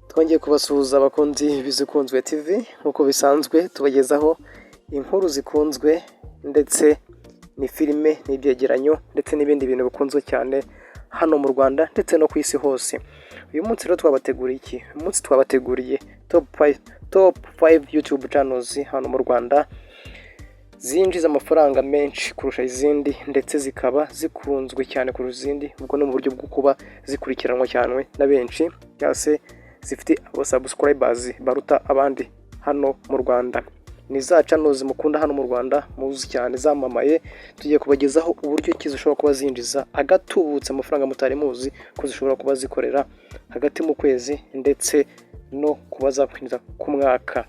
Twongeye kubasuhuza abakunzi b'izikunzwe TV nk'uko bisanzwe tubagezaho inkuru zikunzwe ndetse ni filime n'ibyegeranyo ndetse n'ibindi bintu bikunzwe cyane hano mu Rwanda ndetse no ku isi hose. Uyu munsi rero twabateguriye iki? Uyu munsi twabateguriye top 5 YouTube channels hano mu Rwanda zinjiza amafaranga menshi kurusha izindi ndetse zikaba zikunzwe cyane kurusha izindi, ubwo no mu buryo bwo kuba zikurikiranwa cyane na benshi cyangwa se zifite abo subscribers baruta abandi hano mu Rwanda. Ni za channels mukunda hano mu Rwanda muzi cyane zamamaye, tugiye kubagezaho uburyo ki zishobora kuba zinjiza agatubutse amafaranga mutari muzi ko zishobora kuba zikorera hagati mu kwezi ndetse no kuba zakwinjiza ku mwaka.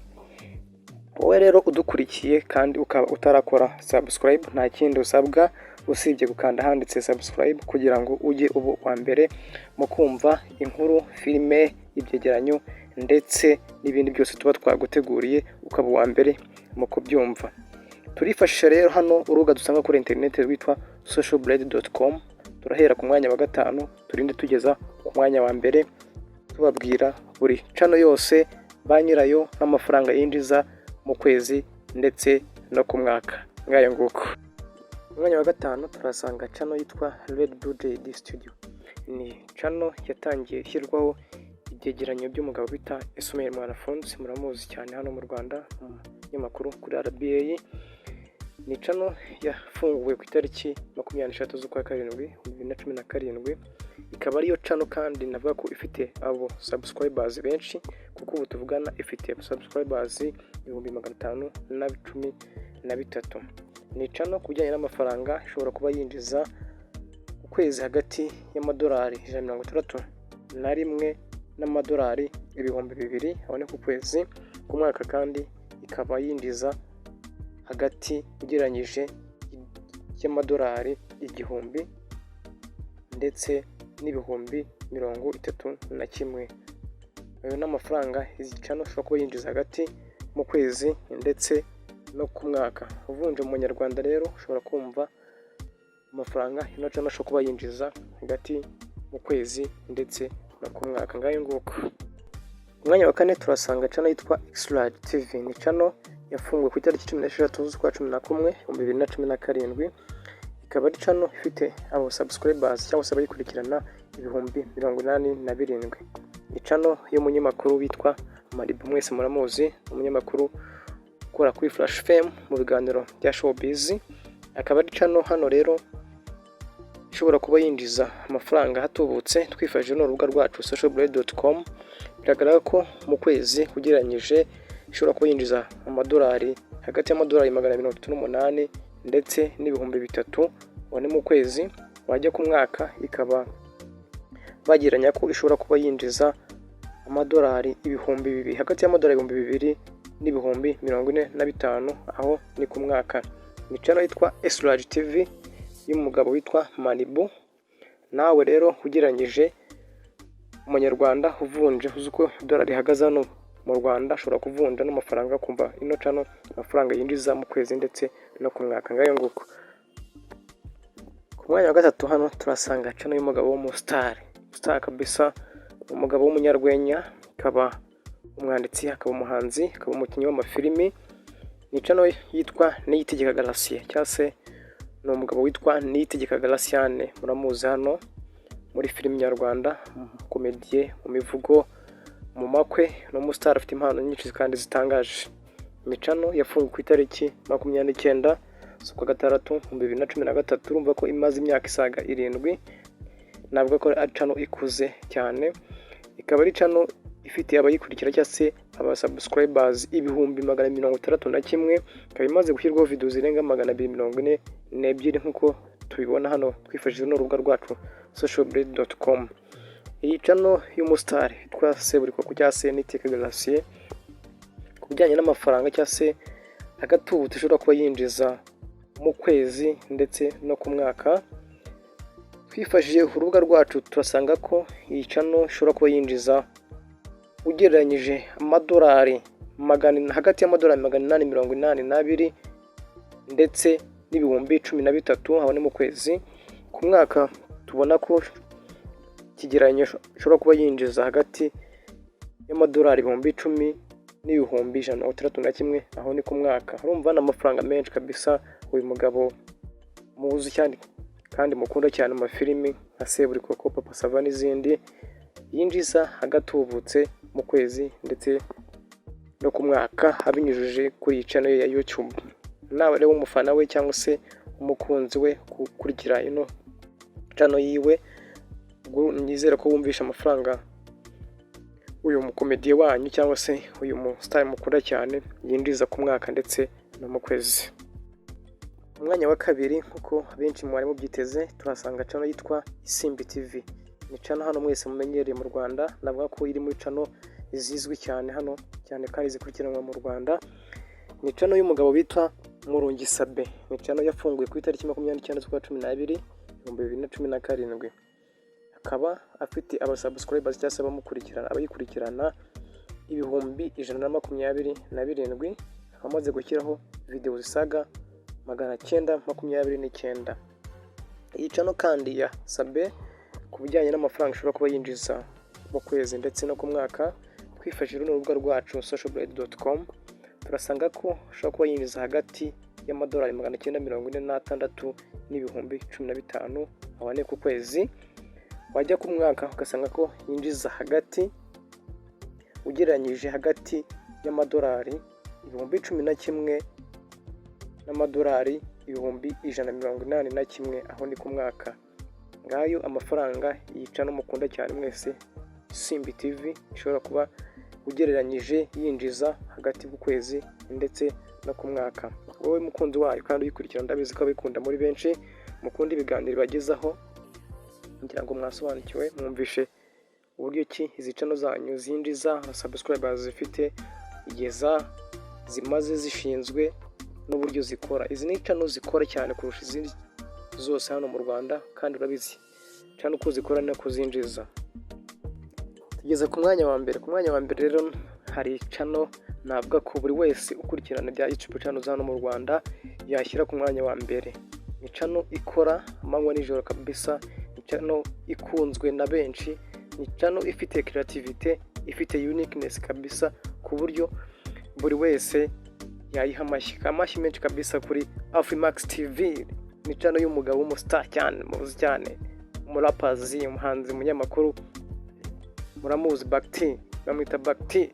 Wowe rero udukurikiye kandi ukaba utarakora subscribe, nta kindi usabwa usibye gukanda handitse subscribe kugira ngo ujye ubu wa mbere mu kumva inkuru, filime, ibyegeranyo ndetse n'ibindi byose tuba twaguteguriye ukaba uwa mbere mu kubyumva. Turifashisha rero hano urubuga dusanga kuri internet rwitwa socialblade.com. Turahera ku mwanya wa 5 turinde tugeza ku mwanya wa mbere tubabwira buri channel yose banyirayo n'amafaranga yinjiza mu kwezi ndetse no ku mwaka. Ngayo nguko. Umwanya wa 5 turasanga channel yitwa Red Blue JD Studio. Ni channel yatangiye ishyirwaho ibyegeranyo by'umugabo bita Ismail Mwanafunzi, muramuzi cyane hano mu Rwanda, umunyamakuru kuri RBA. Ni channel yafunguwe ku itariki 23 z'ukwa karindwi 2017. Ikaba ariyo channel kandi navuga ko ifite abo subscribers benshi, kuko ubu tuvugana ifite subscribers 513. Ni channel kujyanye n'amafaranga ishobora kuba yinjiza ukwezi hagati y'amadolari 161 n'amadolari 2000 abone ku kwezi. Ku mwaka kandi ikaba yinjiza hagati ugereranyije y'amadolari 1000 ndetse n'ibihumbi 31. Ayo n'amafaranga izi channel ushobora kuba yinjiza hagati mu kwezi ndetse no ku mwaka. Uvunje mu Nyarwanda rero ushobora kumva amafaranga ino channel ushobora kuba yinjiza hagati mu kwezi ndetse no ku mwaka. Ngayo nguko. Umwanya wa 4 turasanga channel yitwa Xlarge TV. Ni channel yafunguwe ku itariki 16 z'ukwa 11 2017. Ikaba ari channel ifite abo subscribers cyangwa se abayikurikirana ibihumbi 87. Ni channel y'umunyamakuru witwa Malibu, mwese muramuzi, umunyamakuru ukora kuri Flash FM mu biganiro bya showbiz. Akaba ari channel hano rero ishobora kuba yinjiza amafaranga hatubutse twifashishije n'urubuga rwacu socialblade.com. Biragaragara ko mu kwezi ugereranyije ishobora kuba yinjiza amadolari hagati y'amadolari 138 ndetse n'ibihumbi 3 wane mu kwezi. Wajya ku mwaka ikaba bageranya ko ishobora kuba yinjiza amadolari 2000 hagati y'amadolari 2000 n'ibihumbi 45 aho ni ku mwaka. Ni channel yitwa Xlarge TV y'umugabo witwa Malibu. Nawe rero ugereranyije umunyarwanda uvunje uzuko dolari hagaze hano mu Rwanda ashobora kuvunja n'amafaranga kumva ino channel amafaranga yinjiza mu kwezi ndetse no ku mwaka. Ngayo nguko. Ku mwanya wa 3 hano turasanga channel y'umugabo w'umustar kabisa, umugabo w'umunyarwenya, akaba umwanditsi, akaba umuhanzi, akaba umukinnyi w'amafilimi. Ni channel yitwa Niyitegeka Gratien cyangwa se ni umugabo witwa Niyitegeka Gratien, muramuzi hano muri filimi nyarwanda, komedie, mu mivugo, mu makwe, no mustar afite impano nyinshi kandi zitangaje. Ni channel yafunguwe ku itariki 29 z'ukwa 6 2013. Urumva ko imaze imyaka isaga 7. Navuga ko ari channel ikuze cyane. Ikaba ari channel ifite abayikurikira cyangwa se aba subscribers ibihumbi 161. Ikaba imaze gushyirwaho video zirenga 242 nkuko tubibona hano twifashishije n'urubuga rwacu socialblade.com. Iyi channel y'umustar yitwa Seburikoko ku cyangwa se Niyitegeka Gratien, ku bijyanye n'amafaranga cyangwa se agatubutse ishobora kuba yinjiza mu kwezi ndetse no ku mwaka. Twifashishije urubuga rwacu turasanga ko iyi channel ishobora kuba yinjiza ugereranyije amadolari hagati y'amadolari 882 ndetse n'ibihumbi 13 aho ni mu kwezi. Ku mwaka tubona ko kigereranyo ishobora kuba yinjiza hagati y'amadolari ibihumbi 10 n'ibihumbi 161, aho ni ku mwaka. Urumva n'amafaranga menshi kabisa. Uyu mugabo muzi cyane kandi mukunda cyane amafilimi nka Seburikoko, Papa Sava n'izindi, yinjiza agatubutse mu kwezi ndetse no ku mwaka abinyujije kuri channel ya YouTube. Nawe rero umufana we cyangwa se umukunzi we gukurikira ino channel yiwe, nizera ko wumvisha amafaranga uyu mukomediye wanyu cyangwa se uyu mu star mukunda cyane yinjiza ku mwaka ndetse no mu kwezi. Umwanya wa kabiri nkuko benshi mwari mubyiteze, turasanga channel yitwa Isimbi TV. Ni channel hano mwese mumenyereye mu Rwanda, navuga ko iri muri channel izizwi cyane hano cyane kandi zikurikiranwa mu Rwanda. Ni channel y'umugabo bita Murungi Sabe. Ni channel yafunguye ku itariki 29 z'ukwa 12 2017. Akaba afite abasubscribers cyangwa se abayikurikirana ibihumbi 127, amaze gushyiraho video zisaga 929. Iyi channel kandi ya Sabe ku bijyanye n'amafaranga ushobora kuba yinjiza mu kwezi ndetse no ku mwaka, twifashishije urubuga rwacu socialblade.com, turasanga ko ushobora kuba yinjiza hagati y'amadolari 946 n'ibihumbi 15 abane ku kwezi. Wajya ku mwaka ugasanga ko yinjiza hagati, ugereranyije hagati y'amadolari ibihumbi 11 n'amadolari ibihumbi 181, aho ni ku mwaka. Ngayo amafaranga yica no mukunda cyane mwese Isimbi TV ishobora kuba ugereranyije yinjiza hagati ku kwezi ndetse no ku mwaka. Wowe mukunzi wayo kandi uyikurikirana, ndabizi ko abikunda muri benshi, mukunda ibiganiro bagezaho, ngira ngo mwasobanukiwe mwumvishe uburyo ki izi channel zanyu zinjiza na subscribers zifite, igeza zimaze zishinzwe n'uburyo zikora. Izi ni channel zikora cyane kurusha izindi zose hano mu Rwanda, kandi urabizi channel uko zikora no kuzinjiza. Tugeze ku mwanya wa mbere. Ku mwanya wa mbere rero hari channel navuga ko buri wese ukurikirana bya YouTube channel hano mu Rwanda yashyira ku mwanya wa mbere. Ni channel ikora amanywa n'ijoro kabisa, ni channel ikunzwe na benshi, ni channel ifite creativity, ifite uniqueness kabisa, ku buryo buri wese yayiha amashyi menshi kabisa kuri Afrimax TV. Ni channel y'umugabo w'umustar cyane, muzi cyane, umurapazi, umuhanzi, umunyamakuru, muramuzi Bakti, bamwita Bakti.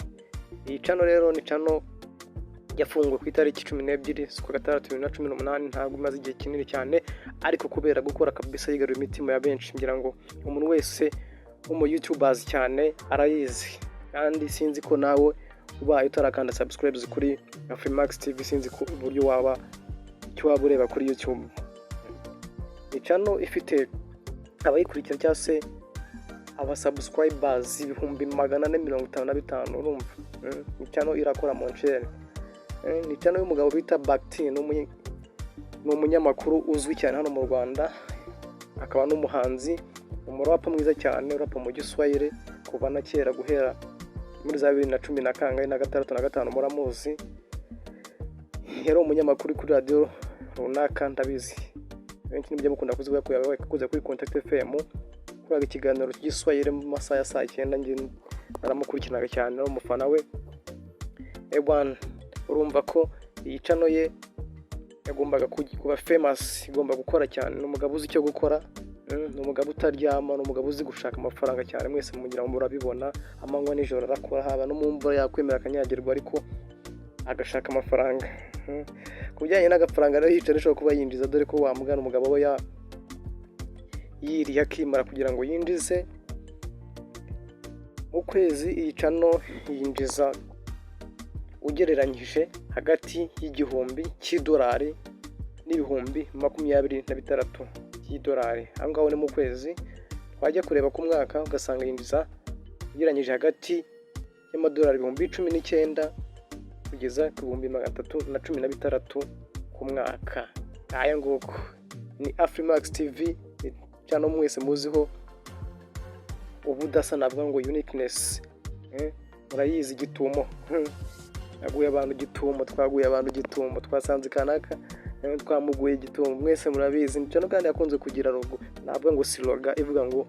Iyi channel rero ni channel yafunguwe ku itariki 12 z'ukwa 6 2018, ntabwo imaze igihe kinini cyane, ariko kubera gukora kabisa yigarura imitima ya benshi, ngira ngo umuntu wese mu YouTubers cyane arayizi. Kandi sinzi ko nawe ubaye utarakanda subscribes kuri Afrimax TV, sinzi ko uburyo waba icyo waba ureba kuri YouTube. Ni channel ifite abayikurikira cyangwa se abasubscribers ibihumbi 455, urumva. Ni channel irakora mu nchere. Ni channel y'umugabo bita Bakti, ni umunyamakuru uzwi cyane hano mu Rwanda, akaba n'umuhanzi, umurapa mwiza cyane, urapa mu Giswahili kuva na kera, guhera muri za 2010 na 2005 muramuzi. Yari umunyamakuru kuri radio runaka, ndabizi benshi nibyo mukunda kuzivuga ko yakuze kuri Contact FM, kuri ikiganiro cy'Igiswahili mu masaha ya saa 9. Nge naramukurikiranaga cyane, no mufana we. Ewan, urumva ko iyi channel ye yagombaga kuba famous, igomba gukora cyane. N'umugabo uzi icyo gukora, n'umugabo utaryama, n'umugabo uzi gushaka amafaranga cyane. Mwese mugira ngo murabibona, amanywa n'ijoro arakora, haba no mu mvura yakwemera akanyagirwa ariko agashaka amafaranga. Kubijyanye n'agafaranga rero yicara ashobora kuba yinjiza, dore ko wamugana umugabo we yiriye akimara kugira ngo yinjize mu kwezi. Iyi channel yinjiza ugereranyije hagati y'igihumbi cy'idolari n'ibihumbi 26 cy'idolari. Aho ngaho ni mu kwezi. Wajya kureba ku mwaka ugasanga yinjiza ugereranyije hagati y'amadolari 19 kugeza ku 316 ku mwaka. Aya nguko ni Afrimax TV, channel mwese muziho ubudasa, navuga ngo uniqueness. Murayizi gitumo, yaguye abantu gitumo, twaguye abantu gitumo, twasanze kanaka twamuguye gitumo, mwese murabizi. Ni channel kandi yakunze kugira logo, navuga ngo slogan ivuga ngo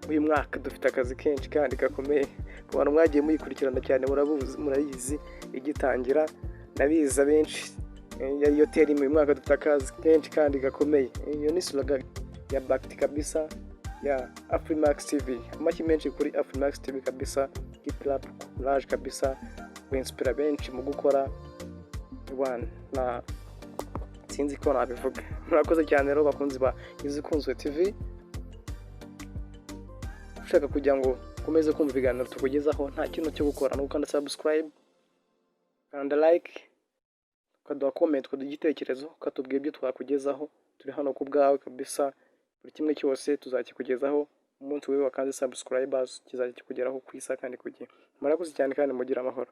uyu mwaka dufite akazi kenshi kandi gakomeye abantu mwagiye muyikurikirana cyane murayizi igitangira, nabizi abenshi iyo teri mu mwaka dufite akazi kenshi kandi gakomeye. Iyo ni slogan ya Bakti kabisa ya Afrimax TV. Amashyi menshi kuri Afrimax TV kabisa, keep up courage kabisa, winspira benshi mu gukora na sinzi ko nabivuga. Murakoze cyane rero bakunzi ba Izikunzwe TV, ushaka kugira ngo ukomeze kumva ibiganiro tukugezaho nta kintu cyo gukora no gukanda subscribe and like, ukaduha comment, ukaduha igitekerezo, ukatubwira ibyo twakugezaho. Turi hano ku bwawe kabisa, buri kimwe cyose tuzakikugezaho. Umunsi wewe wakanze subscribers kizajya kikugeraho ku isa kandi ku gihe. Murakoze cyane kandi mugira amahoro.